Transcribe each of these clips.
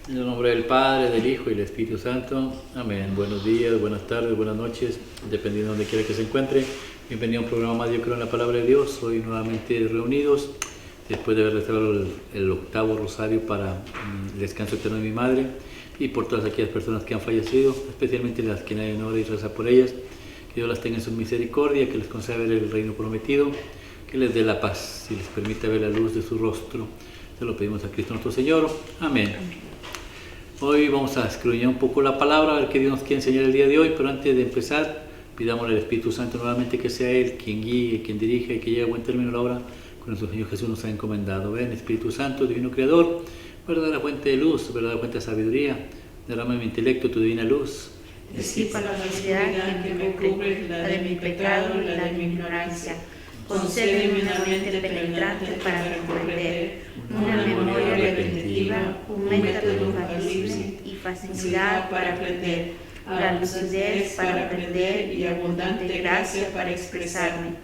En el nombre del Padre, del Hijo y del Espíritu Santo. Amén. Buenos días, buenas tardes, buenas noches, dependiendo de donde quiera que se encuentre. Bienvenido a un programa más, yo creo en la palabra de Dios. Hoy nuevamente reunidos, después de haber rezado el octavo rosario para el descanso eterno de mi madre y por todas aquellas personas que han fallecido, especialmente las que nadie ora y reza por ellas. Que Dios las tenga en su misericordia, que les conceda ver el reino prometido, que les dé la paz y les permita ver la luz de su rostro. Se lo pedimos a Cristo nuestro Señor. Amén. Hoy vamos a escudriñar un poco la palabra, a ver qué Dios nos quiere enseñar el día de hoy, pero antes de empezar, pidamos al Espíritu Santo nuevamente que sea Él quien guíe, quien dirija y que llegue a buen término la obra con nuestro Señor Jesús nos ha encomendado. Ven, Espíritu Santo, Divino Creador, verdadera fuente de luz, verdadera fuente de sabiduría, derrama en mi intelecto tu divina luz. Disipa la oscuridad que me cubre, la de mi pecado y la de mi ignorancia. Concédeme una mente penetrante para comprender, una memoria retentiva, un método infalible y facilidad para aprender, la lucidez para aprender y abundante gracia para expresarme.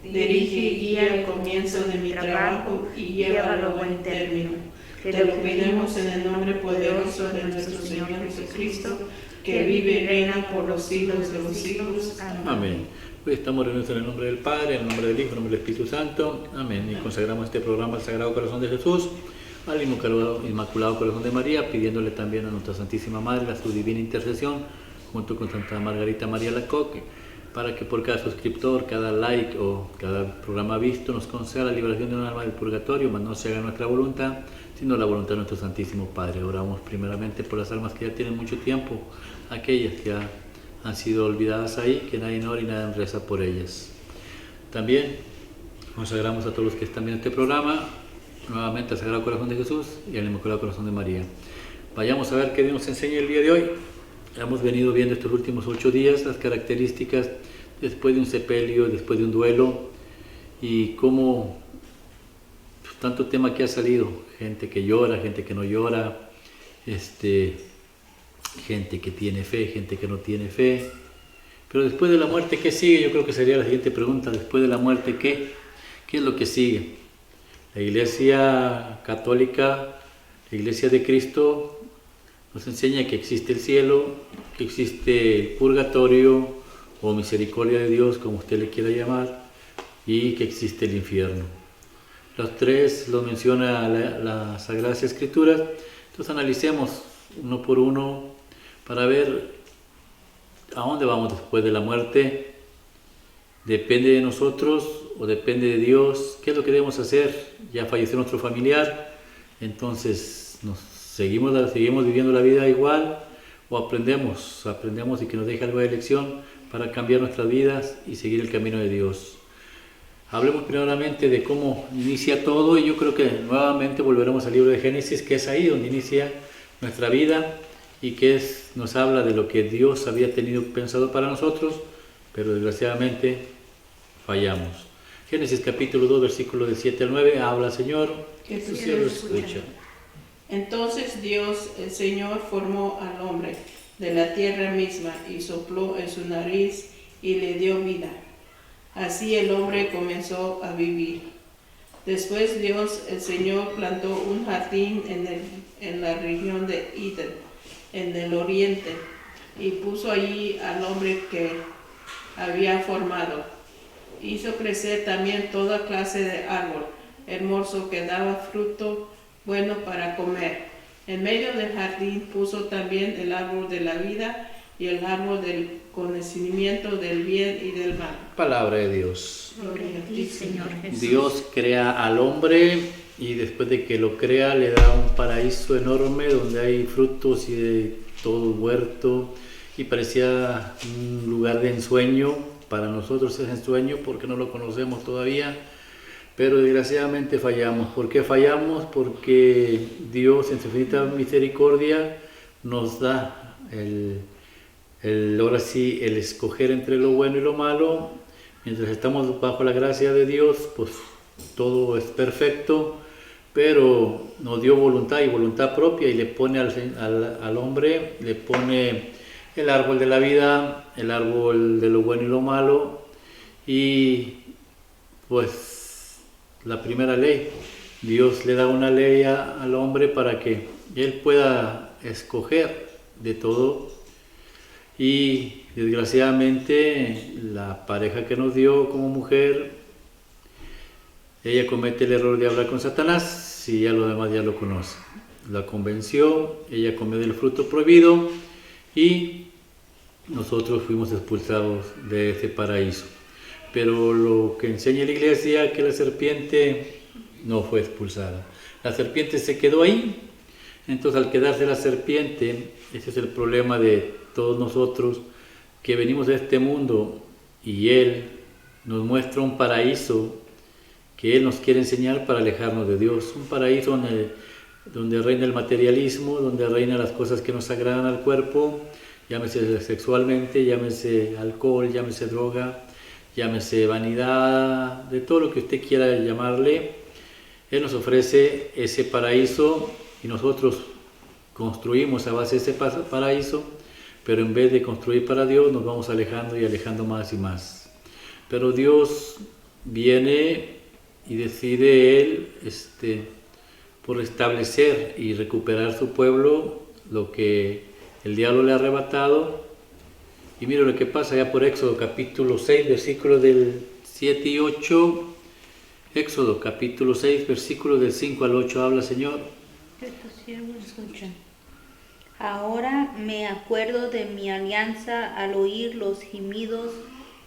Dirige y guía el comienzo de mi trabajo y llévalo a buen término. Te lo pedimos en el nombre poderoso de nuestro Señor Jesucristo, que vive y reina por los siglos de los siglos. Amén. Amén. Hoy estamos reunidos en el nombre del Padre, en el nombre del Hijo, en el nombre del Espíritu Santo. Amén. Y consagramos este programa al Sagrado Corazón de Jesús, al Inmaculado Corazón de María, pidiéndole también a nuestra Santísima Madre su divina intercesión, junto con Santa Margarita María Lacoque, para que por cada suscriptor, cada like o cada programa visto nos conceda la liberación de un alma del purgatorio, mas no se haga nuestra voluntad, sino la voluntad de nuestro Santísimo Padre. Oramos primeramente por las almas que ya tienen mucho tiempo, aquellas que ya han sido olvidadas ahí, que nadie ora y nadie reza por ellas. También consagramos a todos los que están viendo este programa, nuevamente al Sagrado Corazón de Jesús y al Inmaculado Corazón de María. Vayamos a ver qué Dios nos enseña el día de hoy. Hemos venido viendo estos últimos 8 días las características después de un sepelio, después de un duelo, y cómo tanto tema que ha salido, gente que llora, gente que no llora, gente que tiene fe, gente que no tiene fe. Pero después de la muerte, ¿qué sigue? Yo creo que sería la siguiente pregunta. Después de la muerte, ¿qué? ¿Qué es lo que sigue? La Iglesia Católica, la Iglesia de Cristo, nos enseña que existe el cielo, que existe el purgatorio o misericordia de Dios, como usted le quiera llamar, y que existe el infierno. Los tres lo menciona la Sagrada Escritura. Entonces analicemos uno por uno para ver a dónde vamos después de la muerte. ¿Depende de nosotros o depende de Dios? ¿Qué es lo que debemos hacer? Ya falleció nuestro familiar, entonces seguimos viviendo la vida igual, o aprendemos y que nos deje algo de lección para cambiar nuestras vidas y seguir el camino de Dios. Hablemos primeramente de cómo inicia todo, y yo creo que nuevamente volveremos al libro de Génesis, que es ahí donde inicia nuestra vida y que nos habla de lo que Dios había tenido pensado para nosotros, pero desgraciadamente fallamos. Génesis capítulo 2, versículos del 7 al 9, habla Señor, Que tu cielo escucha. Entonces Dios, el Señor, formó al hombre de la tierra misma y sopló en su nariz y le dio vida. Así el hombre comenzó a vivir. Después Dios, el Señor, plantó un jardín en la región de Edén, en el oriente, y puso allí al hombre que había formado. Hizo crecer también toda clase de árbol hermoso que daba fruto bueno para comer. En medio del jardín puso también el árbol de la vida y el árbol del conocimiento del bien y del mal. Palabra de Dios. Gloria a ti, Señor Jesús. Dios crea al hombre y después de que lo crea le da un paraíso enorme donde hay frutos y de todo huerto, y parecía un lugar de ensueño. Para nosotros es ensueño porque no lo conocemos todavía, pero desgraciadamente fallamos. ¿Por qué fallamos? Porque Dios en su infinita misericordia nos da ahora sí el escoger entre lo bueno y lo malo. Mientras estamos bajo la gracia de Dios, pues todo es perfecto, pero nos dio voluntad y voluntad propia, y le pone al hombre, le pone el árbol de la vida, el árbol de lo bueno y lo malo, y pues la primera ley, Dios le da una ley al hombre para que Él pueda escoger de todo. Y desgraciadamente la pareja que nos dio como mujer, ella comete el error de hablar con Satanás y ya lo demás ya lo conoce. La convenció, ella comió del fruto prohibido y nosotros fuimos expulsados de ese paraíso. Pero lo que enseña la iglesia es que la serpiente no fue expulsada. La serpiente se quedó ahí. Entonces, al quedarse la serpiente, ese es el problema de todos nosotros que venimos a este mundo y Él nos muestra un paraíso que Él nos quiere enseñar para alejarnos de Dios. Un paraíso donde reina el materialismo, donde reinan las cosas que nos agradan al cuerpo, llámese sexualmente, llámese alcohol, llámese droga, llámese vanidad, de todo lo que usted quiera llamarle. Él nos ofrece ese paraíso y nosotros construimos a base de ese paraíso, pero en vez de construir para Dios nos vamos alejando y alejando más y más. Pero Dios viene y decide Él por establecer y recuperar su pueblo, lo que el diablo le ha arrebatado. Y mire lo que pasa ya por Éxodo capítulo 6, versículos del 7 y 8. Éxodo capítulo 6, versículos del 5 al 8, habla Señor. Ahora me acuerdo de mi alianza al oír los gemidos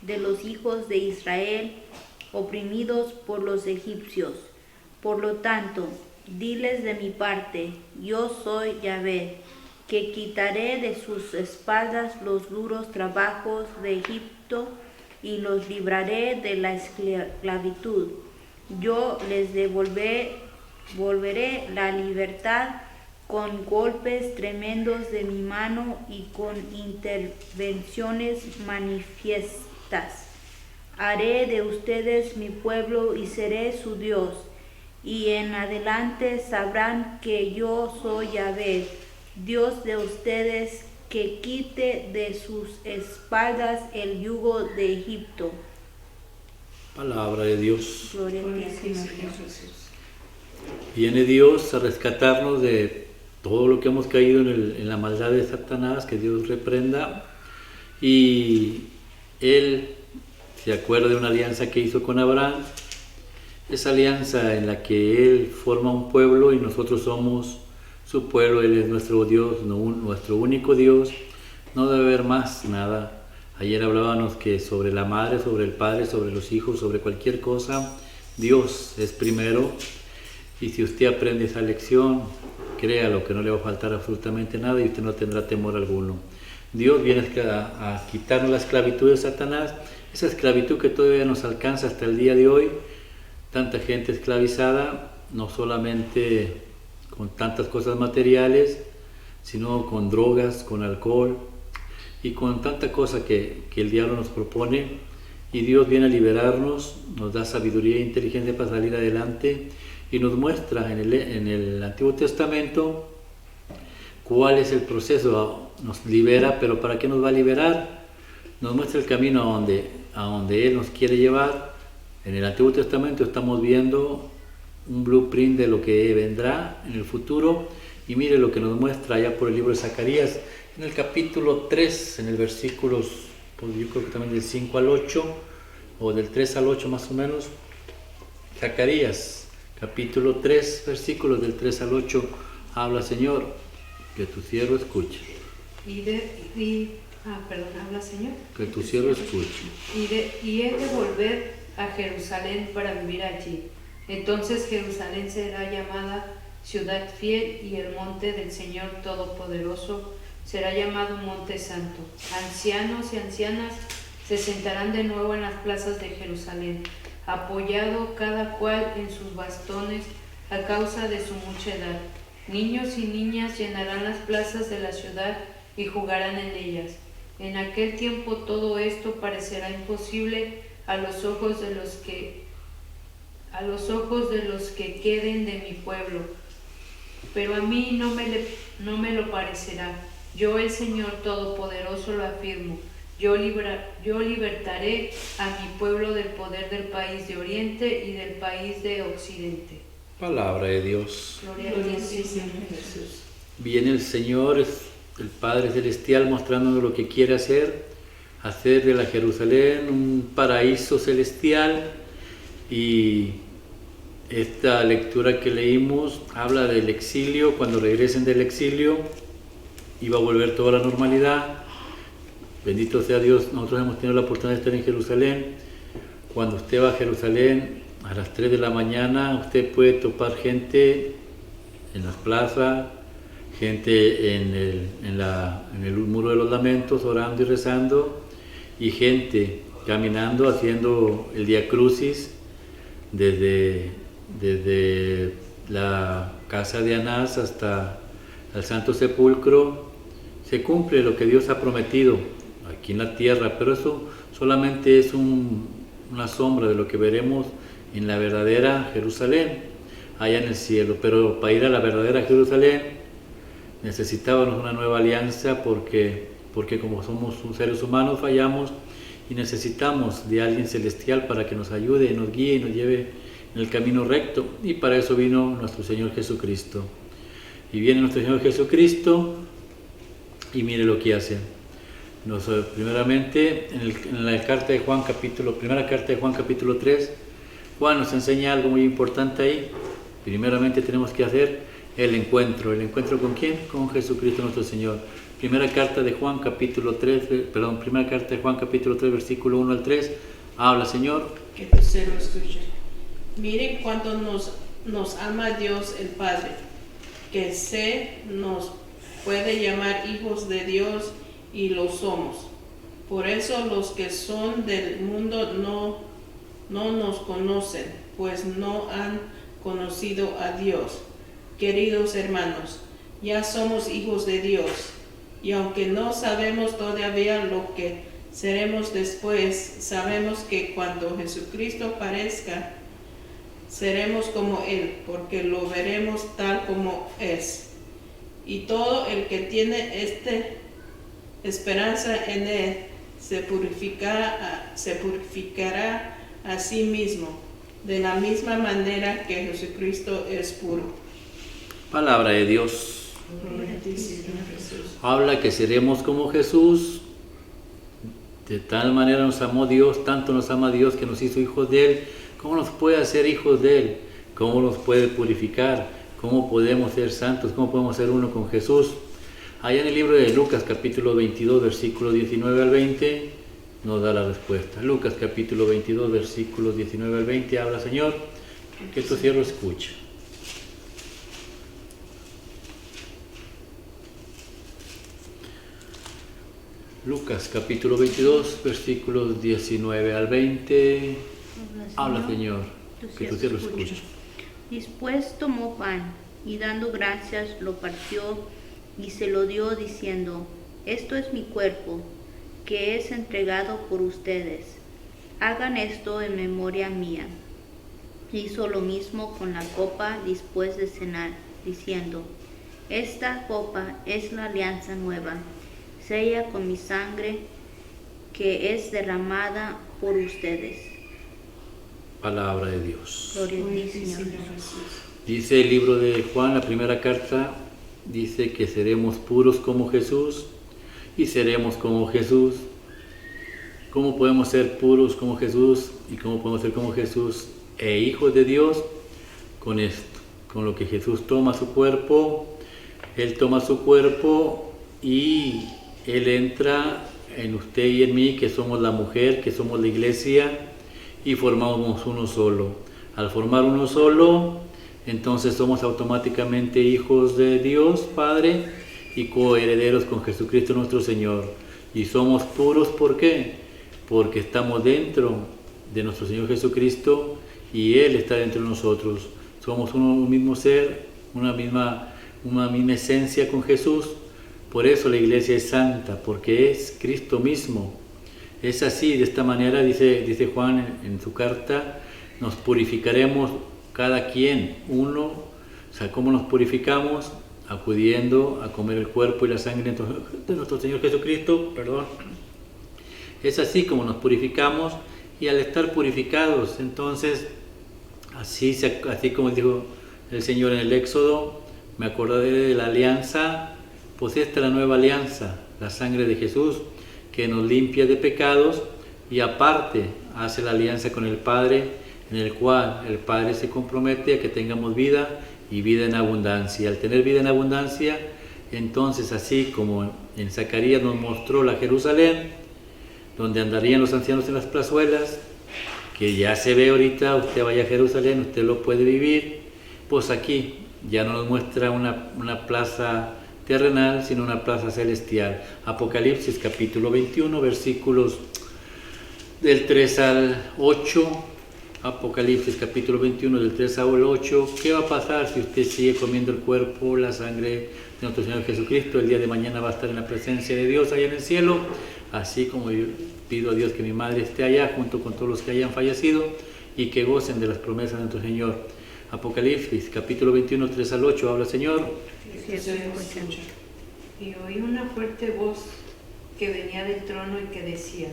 de los hijos de Israel, oprimidos por los egipcios. Por lo tanto, diles de mi parte, yo soy Yahvé, que quitaré de sus espaldas los duros trabajos de Egipto y los libraré de la esclavitud. Yo les volveré la libertad con golpes tremendos de mi mano y con intervenciones manifiestas. Haré de ustedes mi pueblo y seré su Dios, y en adelante sabrán que yo soy Yahvé, Dios de ustedes, que quite de sus espaldas el yugo de Egipto. Palabra de Dios. Gloria a ti, Señor Jesús. Viene Dios a rescatarnos de todo lo que hemos caído en la maldad de Satanás, que Dios reprenda. Y Él se acuerda de una alianza que hizo con Abraham, esa alianza en la que Él forma un pueblo y nosotros somos su pueblo. Él es nuestro Dios, nuestro único Dios, no debe haber más nada. Ayer hablábamos que sobre la madre, sobre el padre, sobre los hijos, sobre cualquier cosa, Dios es primero. Y si usted aprende esa lección, créalo que no le va a faltar absolutamente nada y usted no tendrá temor alguno. Dios viene a quitarnos la esclavitud de Satanás, esa esclavitud que todavía nos alcanza hasta el día de hoy. Tanta gente esclavizada, no solamente con tantas cosas materiales, sino con drogas, con alcohol y con tanta cosa que el diablo nos propone. Y Dios viene a liberarnos, nos da sabiduría e inteligencia para salir adelante y nos muestra en el Antiguo Testamento cuál es el proceso. Nos libera, pero ¿para qué nos va a liberar? Nos muestra el camino a donde Él nos quiere llevar. En el Antiguo Testamento estamos viendo un blueprint de lo que vendrá en el futuro, y mire lo que nos muestra allá por el libro de Zacarías, en el capítulo 3, en el versículos, pues yo creo que también del 5 al 8, o del 3 al 8 más o menos. Zacarías, capítulo 3, versículos del 3 al 8, habla Señor, que tu siervo escuche. Habla Señor. Que tu siervo escuche. Y he de volver a Jerusalén para vivir allí. Entonces Jerusalén será llamada ciudad fiel y el monte del Señor Todopoderoso será llamado monte santo. Ancianos y ancianas se sentarán de nuevo en las plazas de Jerusalén, apoyado cada cual en sus bastones a causa de su mucha edad. Niños y niñas llenarán las plazas de la ciudad y jugarán en ellas. En aquel tiempo todo esto parecerá imposible a los ojos de los que queden de mi pueblo, pero a mí no me lo parecerá. Yo, el Señor Todopoderoso, lo afirmo. Yo libertaré a mi pueblo del poder del país de Oriente y del país de Occidente. Palabra de Dios. Gloria a ti, Señor Jesús. viene el Señor, el Padre Celestial, mostrándonos lo que quiere hacer de la Jerusalén un paraíso celestial. Y esta lectura que leímos habla del exilio. Cuando regresen del exilio iba a volver toda la normalidad. Bendito sea Dios, nosotros hemos tenido la oportunidad de estar en Jerusalén. Cuando usted va a Jerusalén a las 3 de la mañana, usted puede topar gente en las plazas, gente en el muro de los lamentos, orando y rezando, y gente caminando, haciendo el Vía Crucis desde la casa de Anás hasta el Santo Sepulcro. Se cumple lo que Dios ha prometido aquí en la tierra, pero eso solamente es una sombra de lo que veremos en la verdadera Jerusalén, allá en el cielo. Pero para ir a la verdadera Jerusalén necesitábamos una nueva alianza, porque como somos seres humanos fallamos y necesitamos de alguien celestial para que nos ayude, nos guíe y nos lleve en el camino recto. Y para eso vino nuestro Señor Jesucristo. Y viene nuestro Señor Jesucristo y mire lo que hace. Primeramente, en la carta de Juan, primera carta de Juan capítulo 3, Juan nos enseña algo muy importante ahí. Primeramente tenemos que hacer el encuentro. ¿El encuentro con quién? Con Jesucristo nuestro Señor. Primera carta de Juan capítulo 3, versículo 1 al 3, habla, Señor. Que tu ser lo escuche. Miren cuánto nos ama Dios el Padre, que nos puede llamar hijos de Dios, y lo somos. Por eso los que son del mundo no nos conocen, pues no han conocido a Dios. Queridos hermanos, ya somos hijos de Dios, y aunque no sabemos todavía lo que seremos después, sabemos que cuando Jesucristo aparezca, seremos como Él, porque lo veremos tal como es. Y todo el que tiene esperanza en Él se purificará a sí mismo, de la misma manera que Jesucristo es puro. Palabra de Dios. Habla que seremos como Jesús. De tal manera nos amó Dios, tanto nos ama Dios que nos hizo hijos de Él. ¿Cómo nos puede hacer hijos de Él? ¿Cómo nos puede purificar? ¿Cómo podemos ser santos? ¿Cómo podemos ser uno con Jesús? Allá en el libro de Lucas capítulo 22, versículos 19 al 20, nos da la respuesta. Lucas capítulo 22, versículos 19 al 20, habla, Señor, que tu siervo escucha. Lucas capítulo 22, versículos 19 al 20, habla, Señor, que tu siervo escucha. Después tomó pan y dando gracias lo partió y se lo dio diciendo: esto es mi cuerpo, que es entregado por ustedes. Hagan esto en memoria mía. Hizo lo mismo con la copa después de cenar, diciendo: esta copa es la alianza nueva, sella con mi sangre, que es derramada por ustedes. Palabra de Dios. Gloria a ti, Señor. Dice el libro de Juan, la primera carta, dice que seremos puros como Jesús y seremos como Jesús. ¿Cómo podemos ser puros como Jesús y cómo podemos ser como Jesús e hijos de Dios? Con esto, con lo que Jesús toma su cuerpo, Él toma su cuerpo y Él entra en usted y en mí, que somos la mujer, que somos la iglesia, y formamos uno solo. Al formar uno solo, entonces somos automáticamente hijos de Dios Padre y coherederos con Jesucristo nuestro Señor. Y somos puros, ¿por qué? Porque estamos dentro de nuestro Señor Jesucristo y Él está dentro de nosotros. Somos un mismo ser, una misma esencia con Jesús. Por eso la iglesia es santa, porque es Cristo mismo. Es así, de esta manera, dice Juan en su carta, nos purificaremos cada quien, uno. O sea, ¿cómo nos purificamos? Acudiendo a comer el cuerpo y la sangre de nuestro Señor Jesucristo, Es así como nos purificamos, y al estar purificados, entonces, así como dijo el Señor en el Éxodo, me acordaré de la alianza, pues esta es la nueva alianza, la sangre de Jesús, que nos limpia de pecados y aparte hace la alianza con el Padre, en el cual el Padre se compromete a que tengamos vida y vida en abundancia. Al tener vida en abundancia, entonces así como en Zacarías nos mostró la Jerusalén, donde andarían los ancianos en las plazuelas, que ya se ve ahorita, usted vaya a Jerusalén, usted lo puede vivir, pues aquí ya no nos muestra una plaza terrenal, sino una plaza celestial. Apocalipsis capítulo 21, versículos del 3 al 8, Apocalipsis capítulo 21 del 3 al 8, ¿qué va a pasar si usted sigue comiendo el cuerpo, la sangre de nuestro Señor Jesucristo? El día de mañana va a estar en la presencia de Dios allá en el cielo, así como yo pido a Dios que mi madre esté allá junto con todos los que hayan fallecido y que gocen de las promesas de nuestro Señor. Apocalipsis capítulo 21, 3 al 8, habla Señor. Y oí una fuerte voz que venía del trono y que decía: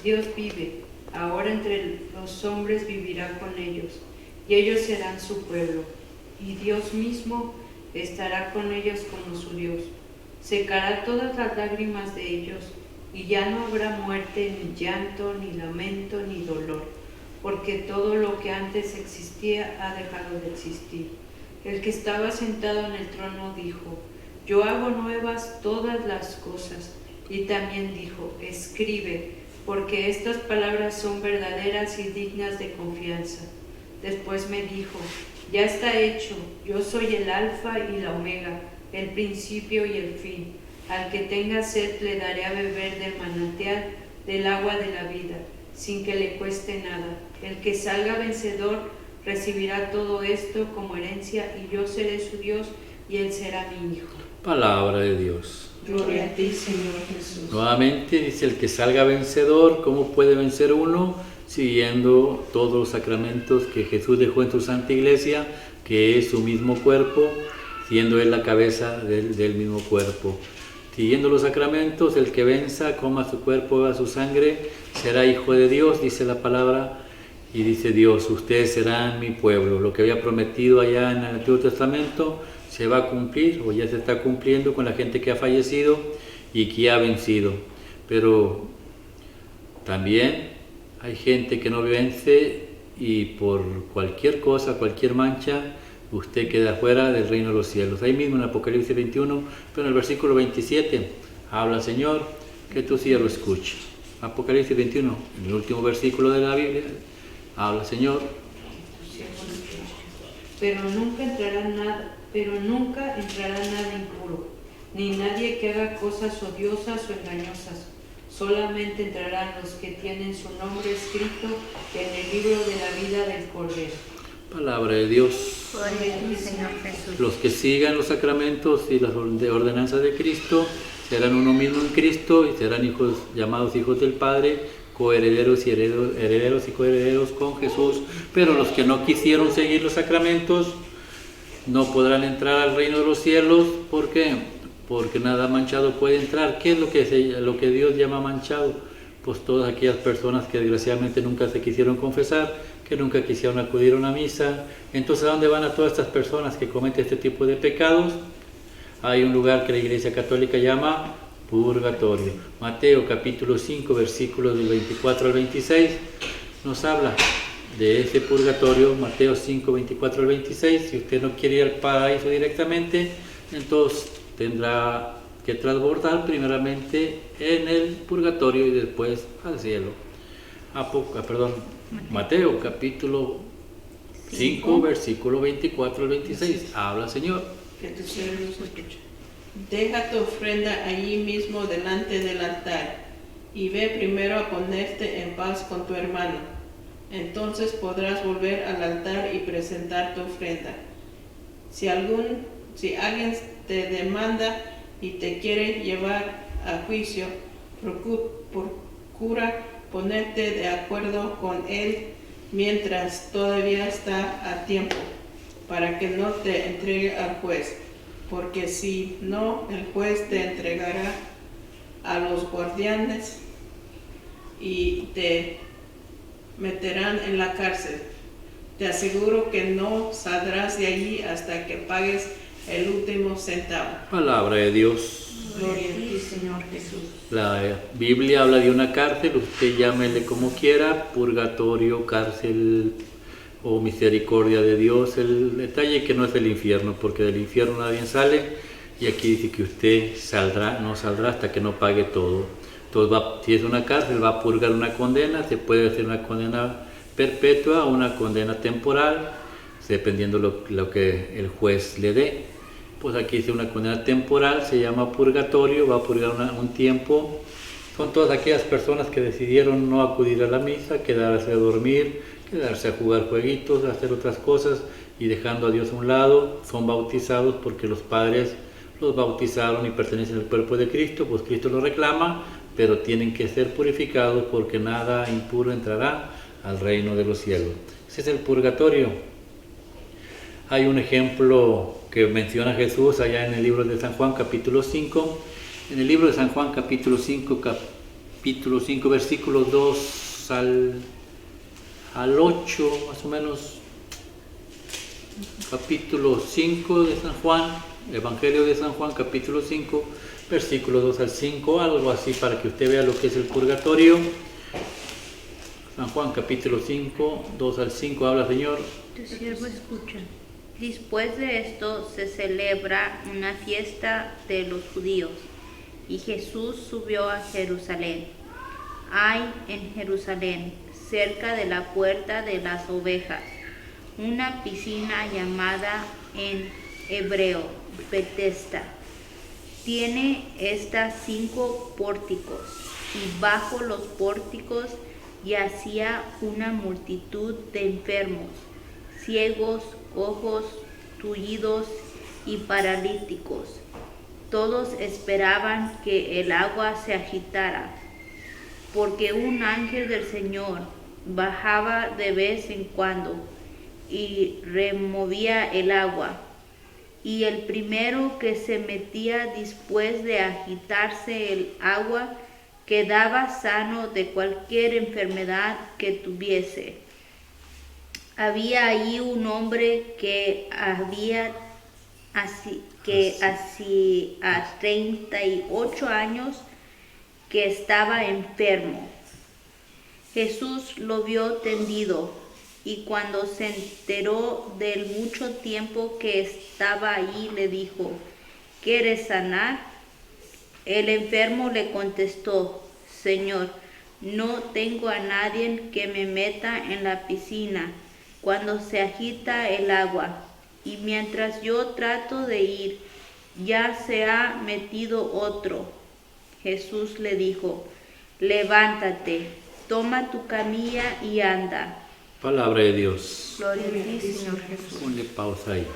Dios vive, ahora entre los hombres vivirá con ellos, y ellos serán su pueblo, y Dios mismo estará con ellos como su Dios. Secará todas las lágrimas de ellos, y ya no habrá muerte, ni llanto, ni lamento, ni dolor, porque todo lo que antes existía ha dejado de existir. El que estaba sentado en el trono dijo: Yo hago nuevas todas las cosas. Y también dijo: Escribe, porque estas palabras son verdaderas y dignas de confianza. Después me dijo: Ya está hecho, yo soy el Alfa y la Omega, el principio y el fin. Al que tenga sed le daré a beber del manantial del agua de la vida, sin que le cueste nada. El que salga vencedor recibirá todo esto como herencia, y yo seré su Dios y él será mi hijo. Palabra de Dios. Gloria a ti, Señor Jesús. Nuevamente dice: el que salga vencedor. ¿Cómo puede vencer uno? Siguiendo todos los sacramentos que Jesús dejó en su Santa Iglesia, que es su mismo cuerpo, siendo Él la cabeza del mismo cuerpo. Siguiendo los sacramentos, el que venza, coma su cuerpo, beba su sangre, será hijo de Dios, dice la palabra. Y dice Dios: ustedes serán mi pueblo. Lo que había prometido allá en el Antiguo Testamento se va a cumplir, o ya se está cumpliendo con la gente que ha fallecido y que ha vencido. Pero también hay gente que no vence, y por cualquier cosa, cualquier mancha, usted queda fuera del reino de los cielos. Ahí mismo en Apocalipsis 21, pero en el versículo 27, habla Señor, que tu siervo escuche. Apocalipsis 21, en el último versículo de la Biblia, habla Señor. Pero nunca entrará nada impuro, ni nadie que haga cosas odiosas o engañosas. Solamente entrarán los que tienen su nombre escrito en el libro de la vida del Cordero. Palabra de Dios. Gloria a ti, Señor Jesús. Los que sigan los sacramentos y las ordenanzas de Cristo serán uno mismo en Cristo y serán hijos, llamados hijos del Padre, coherederos y herederos y coherederos con Jesús. Pero los que no quisieron seguir los sacramentos no podrán entrar al reino de los cielos. ¿Por qué? Porque nada manchado puede entrar. ¿Qué es lo que Dios llama manchado? Pues todas aquellas personas que desgraciadamente nunca se quisieron confesar, que nunca quisieron acudir a una misa. Entonces, ¿a dónde van a todas estas personas que cometen este tipo de pecados? Hay un lugar que la Iglesia Católica llama purgatorio. Mateo capítulo 5, versículos del 24 al 26, nos habla de ese purgatorio. Mateo 5, 24 al 26. Si usted no quiere ir al paraíso directamente, entonces tendrá que transbordar primeramente en el purgatorio y después al cielo. Mateo capítulo 5, versículo 24 al 26. Habla Señor. Que tu siervo escuche. Deja tu ofrenda allí mismo delante del altar, y ve primero a ponerte en paz con tu hermano. Entonces podrás volver al altar y presentar tu ofrenda. Si alguien te demanda y te quiere llevar a juicio, procura ponerte de acuerdo con él mientras todavía está a tiempo, para que no te entregue al juez, porque si no, el juez te entregará a los guardianes y te meterán en la cárcel. Te aseguro que no saldrás de allí hasta que pagues el último centavo. Palabra de Dios. Gloria a ti, Señor Jesús. La Biblia habla de una cárcel, usted llámele como quiera, purgatorio, cárcel o misericordia de Dios. El detalle es que no es el infierno, porque del infierno nadie sale, y aquí dice que usted no saldrá hasta que no pague todo. Entonces, si es una cárcel, va a purgar una condena, se puede hacer una condena perpetua o una condena temporal, dependiendo lo que el juez le dé. Pues aquí dice una condena temporal, se llama purgatorio, va a purgar un tiempo. Son todas aquellas personas que decidieron no acudir a la misa, quedarse a dormir, quedarse a jugar jueguitos, a hacer otras cosas y dejando a Dios a un lado. Son bautizados porque los padres los bautizaron y pertenecen al cuerpo de Cristo, pues Cristo los reclama, pero tienen que ser purificados porque nada impuro entrará al reino de los cielos. Ese es el purgatorio. Hay un ejemplo que menciona Jesús allá en el libro de San Juan, capítulo 5. En el libro de San Juan, capítulo 5, versículos 2 al 8, más o menos. Capítulo 5 de San Juan, Evangelio de San Juan, capítulo 5, versículos 2 al 5, algo así para que usted vea lo que es el purgatorio. San Juan, capítulo 5, 2 al 5, habla, Señor. Tu siervo escucha. Después de esto se celebra una fiesta de los judíos, y Jesús subió a Jerusalén. Hay en Jerusalén, cerca de la puerta de las ovejas, una piscina llamada en hebreo Betesda. Tiene estas 5 pórticos, y bajo los pórticos yacía una multitud de enfermos, ciegos, cojos, tullidos y paralíticos. Todos esperaban que el agua se agitara, porque un ángel del Señor bajaba de vez en cuando y removía el agua. Y el primero que se metía después de agitarse el agua quedaba sano de cualquier enfermedad que tuviese. Había allí un hombre que hacía 38 años que estaba enfermo. Jesús lo vio tendido, y cuando se enteró del mucho tiempo que estaba allí, le dijo: ¿Quieres sanar? El enfermo le contestó: Señor, no tengo a nadie que me meta en la piscina cuando se agita el agua, y mientras yo trato de ir, ya se ha metido otro. Jesús le dijo: levántate, toma tu camilla y anda. Palabra de Dios. Gloria a ti, Señor Jesús. Ponle pausa ahí.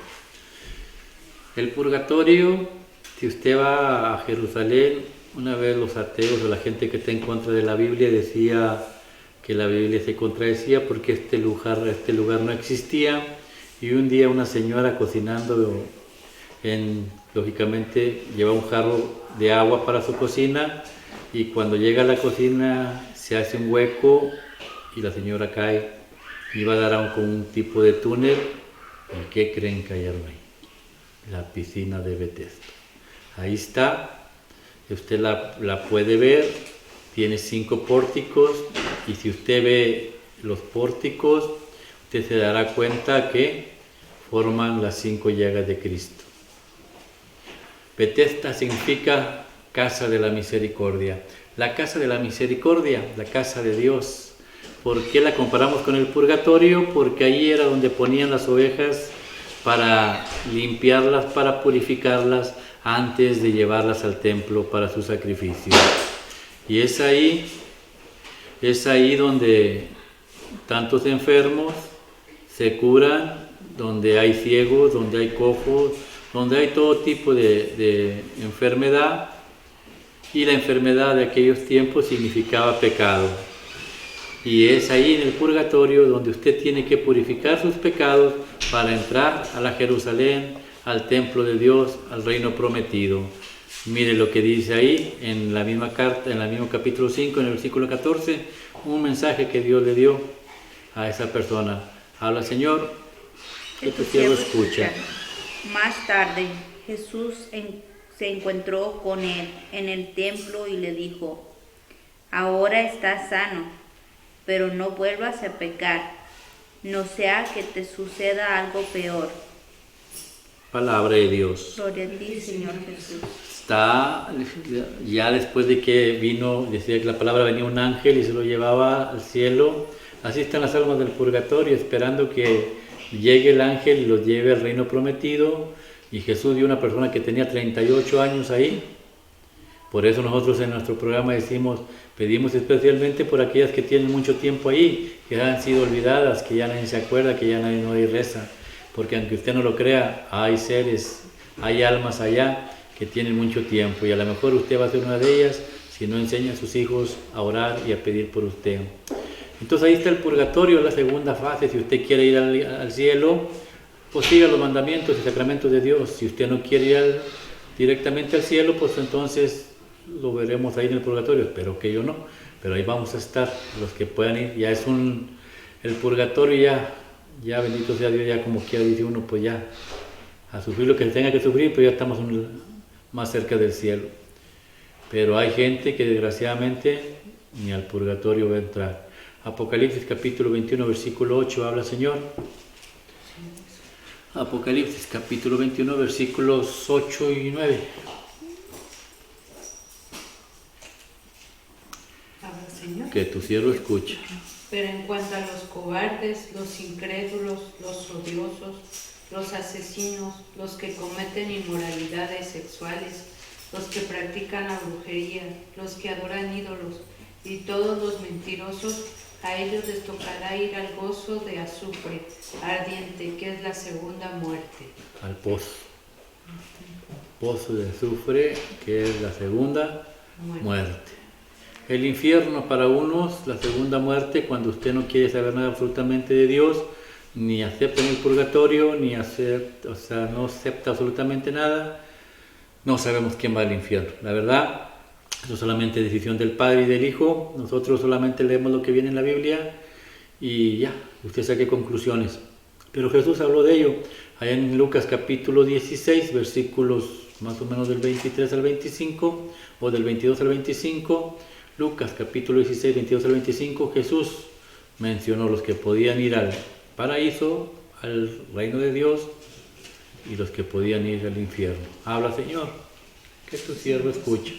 El purgatorio, si usted va a Jerusalén, una vez los ateos o la gente que está en contra de la Biblia decía que la Biblia se contradecía porque este lugar no existía, y un día una señora cocinando, lógicamente lleva un jarro de agua para su cocina, y cuando llega a la cocina se hace un hueco y la señora cae, iba a dar con un tipo de túnel. ¿Y qué creen que hay ahí? La piscina de Betesda. Ahí está, usted la puede ver, tiene 5 pórticos, y si usted ve los pórticos, usted se dará cuenta que forman las 5 llagas de Cristo. Betesda significa casa de la misericordia. La casa de la misericordia, la casa de Dios. ¿Por qué la comparamos con el purgatorio? Porque ahí era donde ponían las ovejas para limpiarlas, para purificarlas, antes de llevarlas al templo para su sacrificio. Y es ahí donde tantos enfermos se curan, donde hay ciegos, donde hay cojos, donde hay todo tipo de enfermedad, y la enfermedad de aquellos tiempos significaba pecado. Y es ahí en el purgatorio donde usted tiene que purificar sus pecados para entrar a la Jerusalén, al templo de Dios, al reino prometido. Mire lo que dice ahí en la misma carta, en el mismo capítulo 5, en el versículo 14, un mensaje que Dios le dio a esa persona. Habla, Señor, que tu siervo escucha. Más tarde, Jesús se encontró con él en el templo y le dijo: ahora estás sano, pero no vuelvas a pecar, no sea que te suceda algo peor. Palabra de Dios. Gloria a ti, Señor Jesús. Está ya después de que vino, decía que la palabra, venía un ángel y se lo llevaba al cielo. Así están las almas del purgatorio, esperando que llegue el ángel y los lleve al reino prometido. Y Jesús vio una persona que tenía 38 años ahí. Por eso nosotros en nuestro programa pedimos especialmente por aquellas que tienen mucho tiempo ahí, que han sido olvidadas, que ya nadie se acuerda, que ya nadie reza. Porque aunque usted no lo crea, hay seres, hay almas allá que tienen mucho tiempo, y a lo mejor usted va a ser una de ellas si no enseña a sus hijos a orar y a pedir por usted. Entonces ahí está el purgatorio, la segunda fase. Si usted quiere ir al cielo, pues siga los mandamientos y sacramentos de Dios. Si usted no quiere ir directamente al cielo, pues entonces lo veremos ahí en el purgatorio. Espero que yo no, pero ahí vamos a estar, los que puedan ir. Ya es el purgatorio ya bendito sea Dios, ya como quiera dice uno, pues ya a sufrir lo que se tenga que sufrir, pero ya estamos más cerca del cielo. Pero hay gente que desgraciadamente ni al purgatorio va a entrar. Apocalipsis capítulo 21 versículo 8 habla, Señor. Apocalipsis capítulo 21 versículos 8 y 9. Habla, Señor. Que tu siervo escucha. Pero en cuanto a los cobardes, los incrédulos, los odiosos, los asesinos, los que cometen inmoralidades sexuales, los que practican la brujería, los que adoran ídolos y todos los mentirosos, a ellos les tocará ir al gozo de azufre ardiente, que es la segunda muerte. Al pozo de azufre, que es la segunda muerte. El infierno para unos, la segunda muerte, cuando usted no quiere saber nada absolutamente de Dios, ni acepta en el purgatorio, no acepta absolutamente nada, no sabemos quién va al infierno. La verdad, eso es solamente decisión del Padre y del Hijo. Nosotros solamente leemos lo que viene en la Biblia y ya, usted saque conclusiones. Pero Jesús habló de ello allá en Lucas capítulo 16, versículos más o menos del 23 al 25 o del 22 al 25. Lucas capítulo 16, 22 al 25, Jesús mencionó los que podían ir al paraíso, al reino de Dios, y los que podían ir al infierno. Habla, Señor, que tu siervo escucha.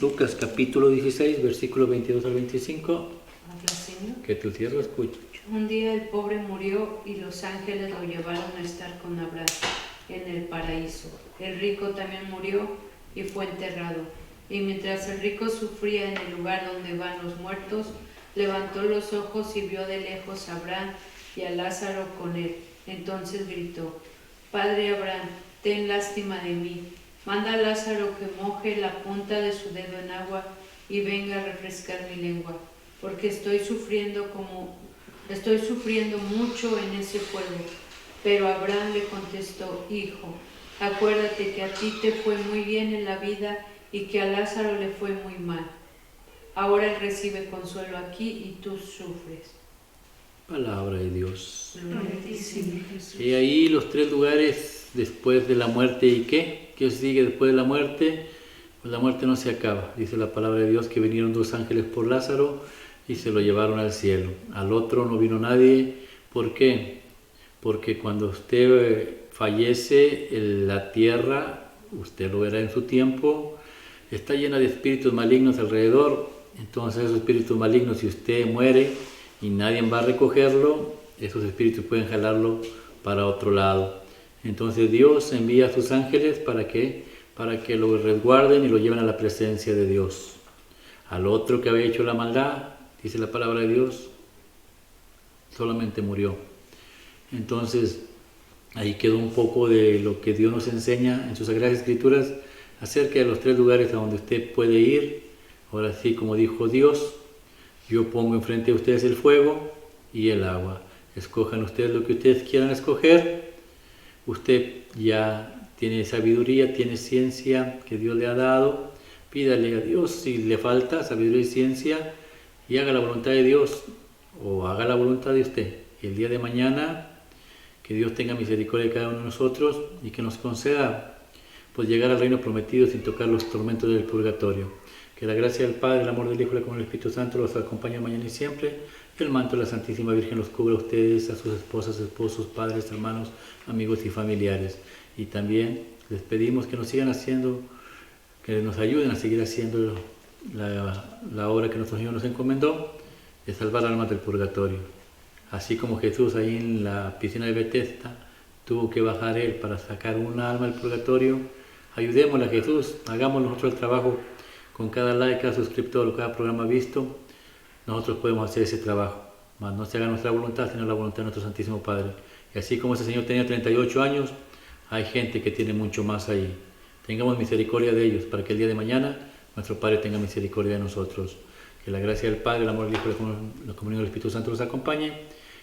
Lucas capítulo 16, versículo 22 al 25. Habla, Señor. Que tu siervo escucha. Un día el pobre murió y los ángeles lo llevaron a estar con Abraham en el paraíso. El rico también murió y fue enterrado. Y mientras el rico sufría en el lugar donde van los muertos, levantó los ojos y vio de lejos a Abraham y a Lázaro con él. Entonces gritó: Padre Abraham, ten lástima de mí. Manda a Lázaro que moje la punta de su dedo en agua y venga a refrescar mi lengua, porque estoy sufriendo mucho en ese fuego. Pero Abraham le contestó: Hijo, acuérdate que a ti te fue muy bien en la vida y que a Lázaro le fue muy mal. Ahora él recibe consuelo aquí y tú sufres. Palabra de Dios. Gloria a ti, Señor Jesús. Y ahí los tres lugares después de la muerte. ¿Y qué? ¿Qué sigue después de la muerte? Pues la muerte no se acaba. Dice la palabra de Dios que vinieron dos ángeles por Lázaro y se lo llevaron al cielo. Al otro no vino nadie. ¿Por qué? Porque cuando usted fallece, la tierra, usted lo verá en su tiempo, está llena de espíritus malignos alrededor. Entonces esos espíritus malignos, si usted muere y nadie va a recogerlo, esos espíritus pueden jalarlo para otro lado. Entonces Dios envía a sus ángeles para que lo resguarden y lo lleven a la presencia de Dios. Al otro que había hecho la maldad, dice la palabra de Dios, solamente murió. Entonces ahí quedó un poco de lo que Dios nos enseña en sus Sagradas Escrituras acerca de los tres lugares a donde usted puede ir. Ahora sí, como dijo Dios, yo pongo enfrente de ustedes el fuego y el agua. Escojan ustedes lo que ustedes quieran escoger. Usted ya tiene sabiduría, tiene ciencia que Dios le ha dado. Pídale a Dios si le falta sabiduría y ciencia y haga la voluntad de Dios o haga la voluntad de usted. Y el día de mañana, que Dios tenga misericordia de cada uno de nosotros y que nos conceda pues llegar al reino prometido sin tocar los tormentos del purgatorio. Que la gracia del Padre, el amor del Hijo y la comunión del Espíritu Santo los acompañe mañana y siempre. Que el manto de la Santísima Virgen los cubra a ustedes, a sus esposas, esposos, padres, hermanos, amigos y familiares. Y también les pedimos que nos sigan haciendo, que nos ayuden a seguir haciendo la obra que nuestro Señor nos encomendó, de salvar almas del purgatorio. Así como Jesús ahí en la piscina de Betesda tuvo que bajar Él para sacar una alma del purgatorio, ayudémosle a Jesús, hagamos nosotros el trabajo con cada like, cada suscriptor o cada programa visto. Nosotros podemos hacer ese trabajo, mas no se haga nuestra voluntad, sino la voluntad de nuestro Santísimo Padre. Y así como ese Señor tenía 38 años, hay gente que tiene mucho más ahí. Tengamos misericordia de ellos, para que el día de mañana nuestro Padre tenga misericordia de nosotros. Que la gracia del Padre, el amor del Hijo y la comunión del Espíritu Santo los acompañe,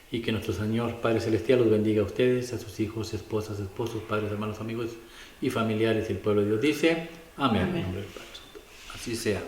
y que nuestro Señor Padre Celestial los bendiga a ustedes, a sus hijos, esposas, esposos, padres, hermanos, amigos y familiares. Y el pueblo de Dios dice, amén. Amén. En nombre del Padre Santo. Así sea.